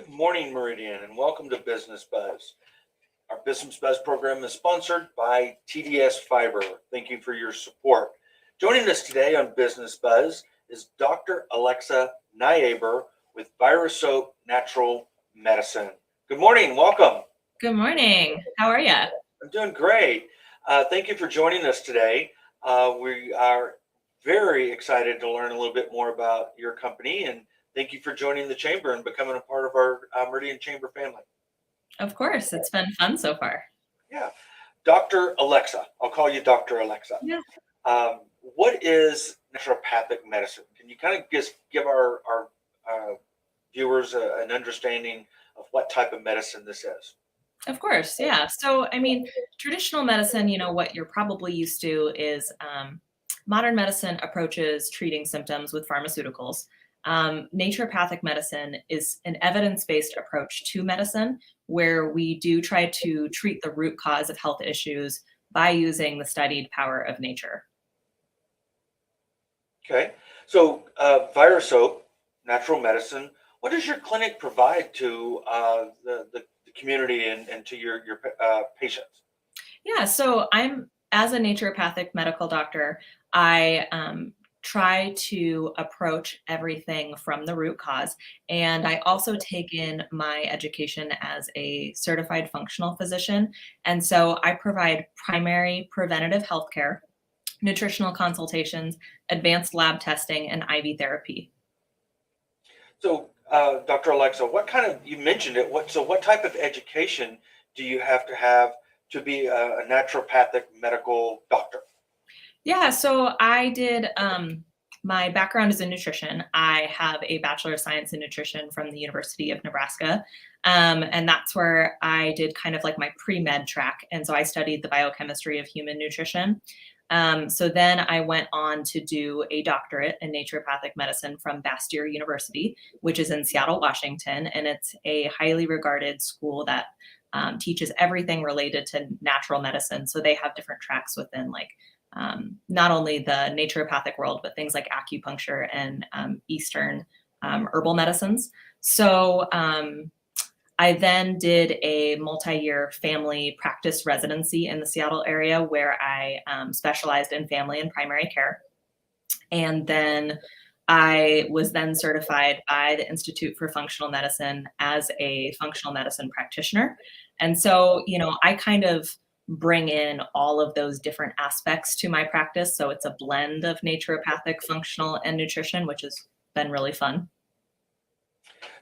Good morning, Meridian, and welcome to Business Buzz. Our Business Buzz program is sponsored by TDS Fiber. Thank you for your support. Joining us today on Business Buzz is Dr. Alexa Neynaber with Virasoap Natural Medicine. Good morning. Welcome. Good morning. How are you? I'm doing great. Thank you for joining us today. We are very excited to learn a little bit more about your company, and thank you for joining the Chamber and becoming a part of our Meridian Chamber family. Of course. It's been fun so far. Yeah. Dr. Alexa, I'll call you Dr. Alexa. Yeah. What is naturopathic medicine? Can you kind of just give our viewers an understanding of what type of medicine this is? Of course. Yeah. So, traditional medicine, what you're probably used to is modern medicine approaches treating symptoms with pharmaceuticals. Naturopathic medicine is an evidence-based approach to medicine where we do try to treat the root cause of health issues by using the studied power of nature. Okay. So, Virasoap Natural Medicine, what does your clinic provide to the community and to your patients? Yeah, so as a naturopathic medical doctor, I try to approach everything from the root cause. And I also take in my education as a certified functional physician. And so I provide primary preventative health care, nutritional consultations, advanced lab testing, and IV therapy. So, Dr. Alexa, you mentioned it, what type of education do you have to be a naturopathic medical doctor? Yeah, so I did, my background is in nutrition. I have a Bachelor of Science in Nutrition from the University of Nebraska. And that's where I did kind of like my pre-med track. And so I studied the biochemistry of human nutrition. So then I went on to do a doctorate in naturopathic medicine from Bastyr University, which is in Seattle, Washington. And it's a highly regarded school that teaches everything related to natural medicine. So they have different tracks within not only the naturopathic world, but things like acupuncture and Eastern herbal medicines. So I then did a multi-year family practice residency in the Seattle area where I specialized in family and primary care. And then I was then certified by the Institute for Functional Medicine as a functional medicine practitioner. And so, I kind of bring in all of those different aspects to my practice. So it's a blend of naturopathic, functional, and nutrition, which has been really fun.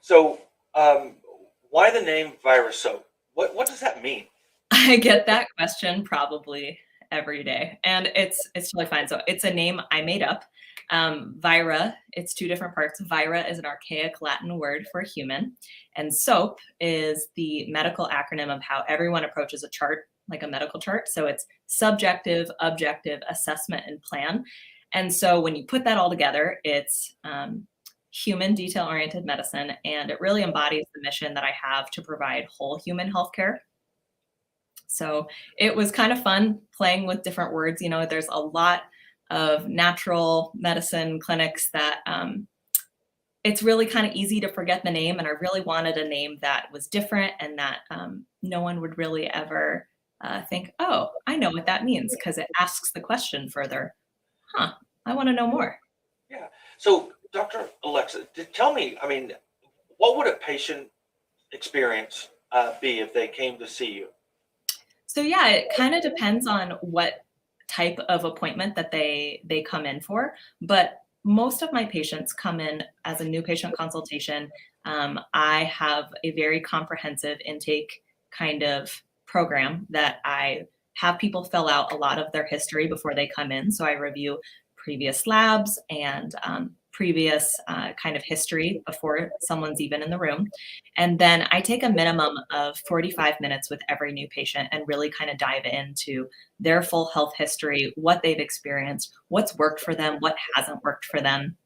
So, why the name Virasoap? What does that mean? I get that question probably every day, and it's totally fine. So it's a name I made up. Vira, it's two different parts. Vira is an archaic Latin word for human, and soap is the medical acronym of how everyone approaches a chart, like a medical chart. So it's subjective, objective, assessment, and plan. And so when you put that all together, it's human detail-oriented medicine, and it really embodies the mission that I have to provide whole human healthcare. So it was kind of fun playing with different words. There's a lot of natural medicine clinics that it's really kind of easy to forget the name, and I really wanted a name that was different and that no one would really ever think, oh, I know what that means, because it asks the question further. I want to know more. Yeah. So, Dr. Alexa, tell me, what would a patient experience be if they came to see you? So yeah, it kind of depends on what type of appointment that they come in for. But most of my patients come in as a new patient consultation. I have a very comprehensive intake kind of program that I have people fill out a lot of their history before they come in. So I review previous labs and previous kind of history before someone's even in the room. And then I take a minimum of 45 minutes with every new patient and really kind of dive into their full health history, what they've experienced, what's worked for them, what hasn't worked for them.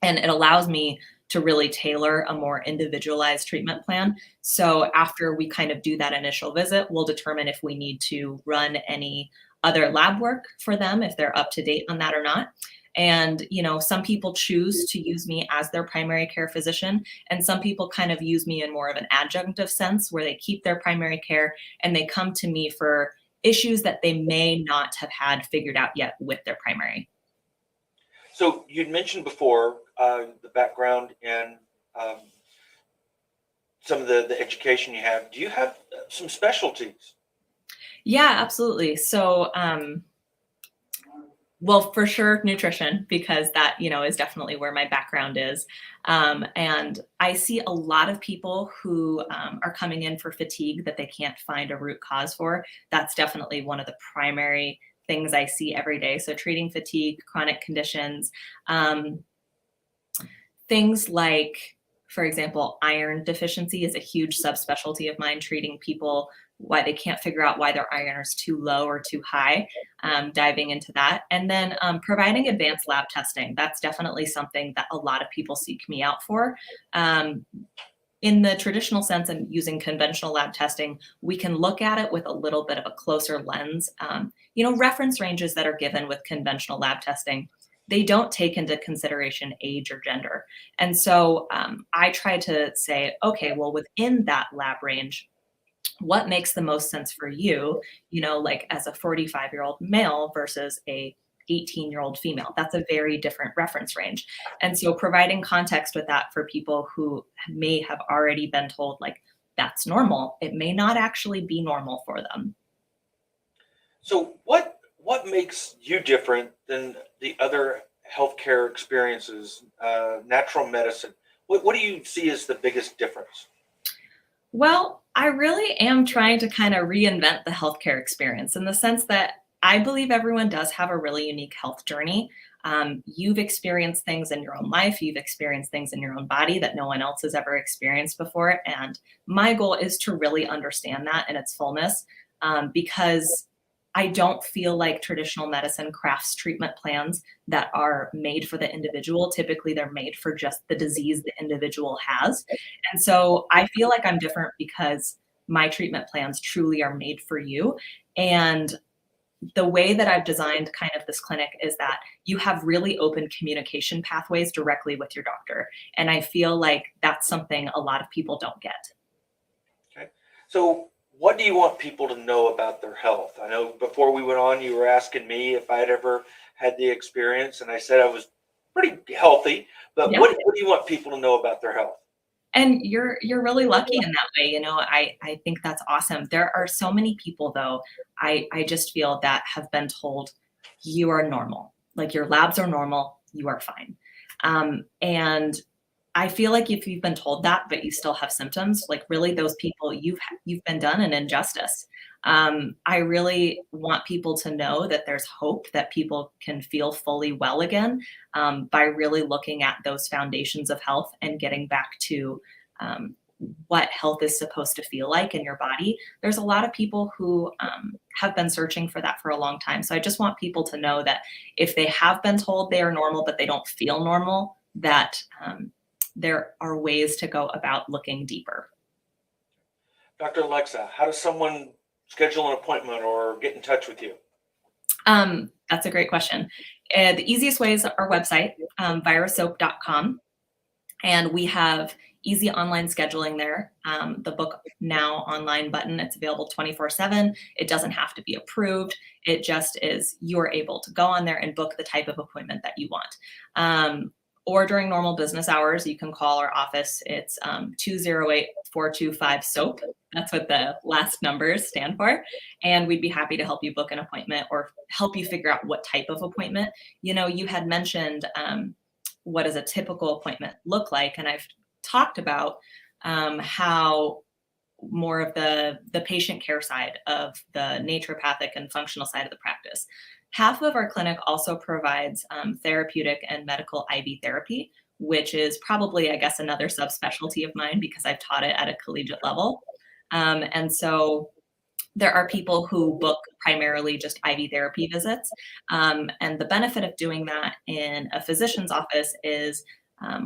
And it allows me to really tailor a more individualized treatment plan. So after we kind of do that initial visit, we'll determine if we need to run any other lab work for them, if they're up to date on that or not. And, some people choose to use me as their primary care physician, and some people kind of use me in more of an adjunctive sense where they keep their primary care and they come to me for issues that they may not have had figured out yet with their primary. So you'd mentioned before the background and some of the education you have. Do you have some specialties? Yeah, absolutely. So, well, for sure, nutrition, because that, is definitely where my background is. And I see a lot of people who are coming in for fatigue that they can't find a root cause for. That's definitely one of the primary things I see every day. So treating fatigue, chronic conditions, things like, for example, iron deficiency is a huge subspecialty of mine, treating people why they can't figure out why their iron is too low or too high, diving into that. And then providing advanced lab testing. That's definitely something that a lot of people seek me out for. In the traditional sense and using conventional lab testing, we can look at it with a little bit of a closer lens. Reference ranges that are given with conventional lab testing, they don't take into consideration age or gender. And so I try to say, okay, well, within that lab range, what makes the most sense for you, like as a 45-year-old male versus a 18-year-old female? That's a very different reference range. And so providing context with that for people who may have already been told, like, that's normal, it may not actually be normal for them. So what makes you different than the other healthcare experiences, natural medicine? What do you see as the biggest difference? Well, I really am trying to kind of reinvent the healthcare experience in the sense that I believe everyone does have a really unique health journey. You've experienced things in your own life, you've experienced things in your own body that no one else has ever experienced before. And my goal is to really understand that in its fullness, because I don't feel like traditional medicine crafts treatment plans that are made for the individual. Typically, they're made for just the disease the individual has. And so I feel like I'm different because my treatment plans truly are made for you. And the way that I've designed kind of this clinic is that you have really open communication pathways directly with your doctor. And I feel like that's something a lot of people don't get. Okay. So what do you want people to know about their health? I know before we went on, you were asking me if I'd ever had the experience, and I said I was pretty healthy, but Yeah. what do you want people to know about their health? And you're really lucky in that way. I think that's awesome. There are so many people though, I just feel that have been told you are normal. Like your labs are normal, you are fine. And I feel like if you've been told that, but you still have symptoms, like really those people, you've been done an injustice. I really want people to know that there's hope that people can feel fully well again, by really looking at those foundations of health and getting back to what health is supposed to feel like in your body. There's a lot of people who have been searching for that for a long time. So I just want people to know that if they have been told they are normal, but they don't feel normal, that there are ways to go about looking deeper. Dr. Alexa, how does someone schedule an appointment or get in touch with you? That's a great question. The easiest way is our website, virasoap.com. And we have easy online scheduling there. The book now online button, it's available 24/7. It doesn't have to be approved. It just is, you're able to go on there and book the type of appointment that you want. Or during normal business hours, you can call our office. It's 208-425-SOAP. That's what the last numbers stand for. And we'd be happy to help you book an appointment or help you figure out what type of appointment. You had mentioned what does a typical appointment look like? And I've talked about how more of the patient care side of the naturopathic and functional side of the practice. Half of our clinic also provides therapeutic and medical IV therapy, which is probably, I guess, another subspecialty of mine because I've taught it at a collegiate level. And so there are people who book primarily just IV therapy visits. And the benefit of doing that in a physician's office is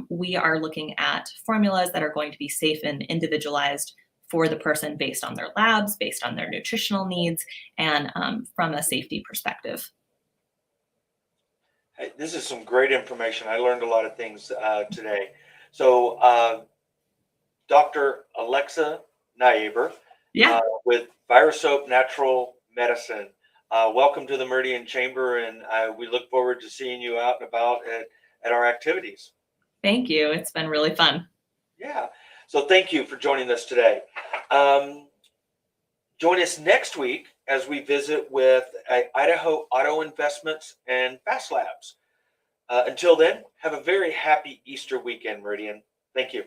we are looking at formulas that are going to be safe and individualized for the person based on their labs, based on their nutritional needs, and from a safety perspective. Hey, this is some great information. I learned a lot of things today. So, Dr. Alexa Neynaber Yeah. with Virasoap Natural Medicine. Welcome to the Meridian Chamber, and we look forward to seeing you out and about at our activities. Thank you. It's been really fun. Yeah. So thank you for joining us today. Um, Join us next week as we visit with Idaho Auto Investments and Fast Labs. Until then, have a very happy Easter weekend, Meridian. Thank you.